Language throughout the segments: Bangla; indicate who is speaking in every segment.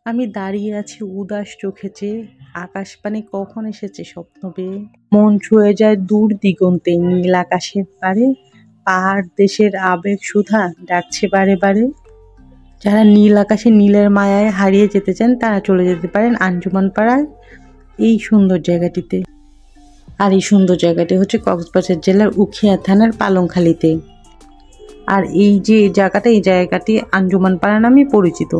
Speaker 1: আমি দাঁড়িয়ে আছি উদাস চোখে চেয়ে, আকাশ পানে কখন এসেছে স্বপ্ন পেয়ে। মন ছুঁয়ে যায় দূর দিগন্তে নীল আকাশের পারে, পাহাড় দেশের আবেগ সুধা ডাকছে বারে বারে। যারা নীল আকাশে নীলের মায়ায় হারিয়ে যেতে চান তারা চলে যেতে পারেন আঞ্জুমান পাড়ায় এই সুন্দর জায়গাটিতে। আর এই সুন্দর জায়গাটি হচ্ছে কক্সবাজার জেলার উখিয়া থানার পালংখালীতে। আর এই যে জায়গাটা, এই জায়গাটি আঞ্জুমান পাড়া নামে পরিচিত।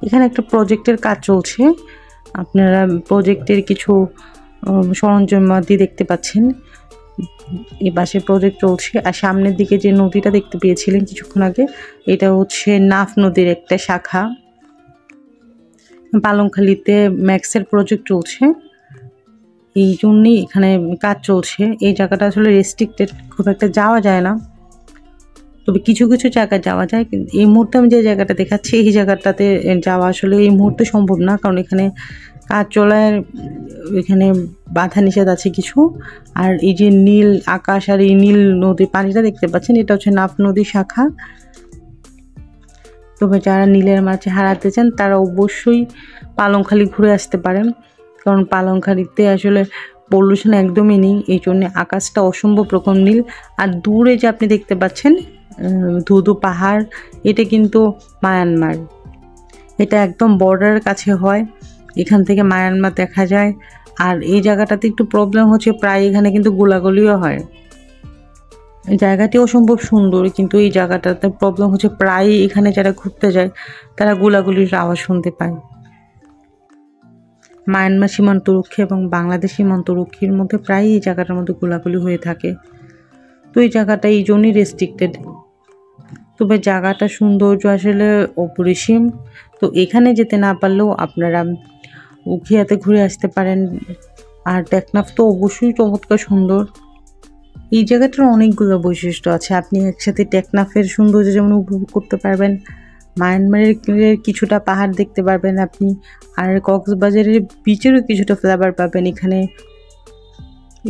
Speaker 1: এখানে একটা প্রজেক্টের কাজ চলছে, আপনারা প্রজেক্টের কিছু সরঞ্জামাদি দেখতে পাচ্ছেন। এই পাশে প্রজেক্ট চলছে। আর সামনের দিকে যে নদীটা দেখতে পেয়েছিলেন কিছুক্ষণ আগে, এটা হচ্ছে নাফ নদীর একটা শাখা। পালংখালীতে ম্যাক্সের প্রজেক্ট চলছে, এই জন্যই এখানে কাজ চলছে। এই জায়গাটা আসলে রেস্ট্রিক্টেড, খুব একটা যাওয়া যায় না, তবে কিছু কিছু জায়গায় যাওয়া যায়। কিন্তু এই মুহূর্তে আমি যে জায়গাটা দেখাচ্ছি এই জায়গাটাতে যাওয়া আসলে এই মুহূর্তে সম্ভব না, কারণ এখানে কাজ চলার এখানে বাধা নিষেধ আছে কিছু। আর এই যে নীল আকাশ আর এই নীল নদীর পানিটা দেখতে পাচ্ছেন, এটা হচ্ছে নাফ নদীর শাখা। তবে যারা নীলের মাঝে হারাতে চান তারা অবশ্যই পালংখালী ঘুরে আসতে পারেন, কারণ পালংখালীতে আসলে পলিউশন একদমই নেই, এই জন্য আকাশটা অসম্ভব রকম নীল। আর দূরে যে আপনি দেখতে পাচ্ছেন ধুধু পাহাড়, এটা কিন্তু মায়ানমার, এটা একদম বর্ডারের কাছে হয়, এখান থেকে মায়ানমার দেখা যায়। আর এই জায়গাটাতে একটু প্রবলেম হচ্ছে, প্রায় এখানে কিন্তু গোলাগুলিও হয়। জায়গাটি অসম্ভব সুন্দর, কিন্তু এই জায়গাটাতে প্রবলেম হচ্ছে প্রায় এখানে যারা ঘুরতে যায় তারা গোলাগুলির আওয়াজ শুনতে পায়। মায়ানমার সীমান্তরক্ষী এবং বাংলাদেশ সীমান্তরক্ষীর মধ্যে প্রায় এই জায়গাটার মধ্যে গোলাগুলি হয়ে থাকে। তো এই জায়গাটা এই জন্যই রেস্ট্রিক্টেড। তবে জায়গাটা সৌন্দর্য আসলে অপরিসীম। তো এখানে যেতে না পারলেও আপনারা উখিয়াতে ঘুরে আসতে পারেন। আর টেকনাফ তো অবশ্যই চমৎকার সুন্দর। এই জায়গাটার অনেকগুলো বৈশিষ্ট্য আছে, আপনি একসাথে টেকনাফের সৌন্দর্য যেমন উপভোগ করতে পারবেন, মায়ানমারের কিছুটা পাহাড় দেখতে পারবেন আপনি, আর কক্সবাজারের বিচেরও কিছুটা ফ্লেভার পাবেন এখানে।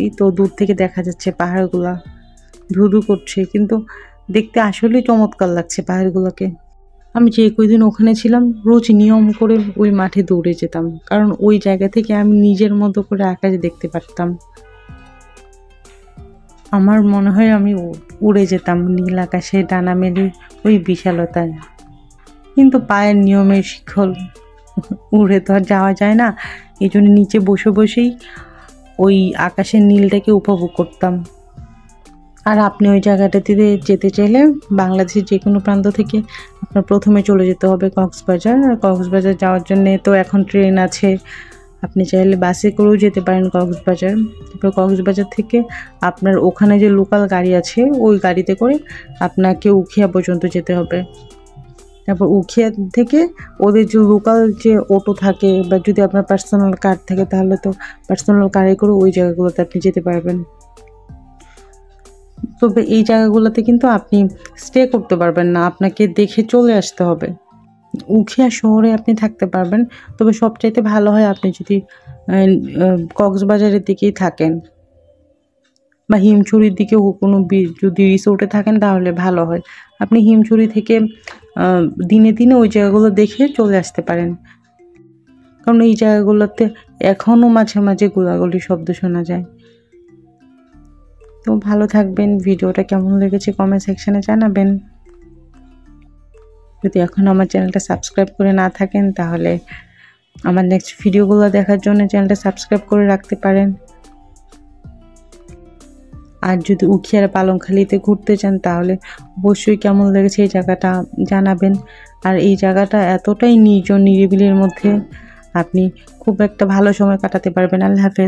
Speaker 1: এই তো দূর থেকে দেখা যাচ্ছে পাহাড়গুলা ধুধু করছে, কিন্তু দেখতে আসলেই চমৎকার লাগছে পাহাড়গুলোকে। আমি যে কয়দিন ওখানে ছিলাম রোজ নিয়ম করে ওই মাঠে দৌড়ে যেতাম, কারণ ওই জায়গা থেকে আমি নিজের মতো করে আকাশ দেখতে পারতাম। আমার মনে হয় আমি উড়ে যেতাম নীল আকাশে ডানা মেলে ওই বিশালতায়। কিন্তু পায়ের নিয়মের শিকল, উড়ে তো আর যাওয়া যায় না, এই জন্য নিচে বসে বসেই ওই আকাশের নীলটাকে উপভোগ করতাম। আর আপনি ওই জায়গাটাতে যেতে চাইলে বাংলাদেশের যে কোনো প্রান্ত থেকে আপনার প্রথমে চলে যেতে হবে কক্সবাজার। আর কক্সবাজার যাওয়ার জন্যে তো এখন ট্রেন আছে, আপনি চাইলে বাসে করেও যেতে পারেন কক্সবাজার। তারপর কক্সবাজার থেকে আপনার ওখানে যে লোকাল গাড়ি আছে ওই গাড়িতে করে আপনাকে উখিয়া পর্যন্ত যেতে হবে। তারপর উখিয়া থেকে ওদের যে লোকাল যে অটো থাকে, বা যদি আপনার পার্সোনাল কার থাকে তাহলে তো পার্সোনাল কারে করে ওই জায়গাগুলোতে আপনি যেতে পারবেন। তবে এই জায়গাগুলোতে কিন্তু আপনি স্টে করতে পারবেন না, আপনাকে দেখে চলে আসতে হবে। উখিয়া শহরে আপনি থাকতে পারবেন, তবে সবচাইতে ভালো হয় আপনি যদি কক্সবাজারের দিকেই থাকেন বা হিমছড়ির দিকেও কোনো যদি রিসোর্টে থাকেন তাহলে ভালো হয়। আপনি হিমছড়ি থেকে দিনে দিনে ওই জায়গাগুলো দেখে চলে আসতে পারেন, কারণ এই জায়গাগুলোতে এখনও মাঝে মাঝে গোলাগুলি শব্দ শোনা যায়। তো ভালো থাকবেন, ভিডিওটা কেমন লেগেছে কমেন্ট সেকশনে জানাবেন। যদি এখন আমার চ্যানেলটা সাবস্ক্রাইব করে না থাকেন তাহলে আমার নেক্সট ভিডিওগুলো দেখার জন্য চ্যানেলটা সাবস্ক্রাইব করে রাখতে পারেন। আর যদি উখিয়ার পালংখালীতে ঘুরতে চান তাহলে অবশ্যই কেমন লেগেছে এই জায়গাটা জানাবেন। আর এই জায়গাটা এতটাই নির্জন নিরিবিলির মধ্যে আপনি খুব একটা ভালো সময় কাটাতে পারবেন। আল্লাহ হাফেজ।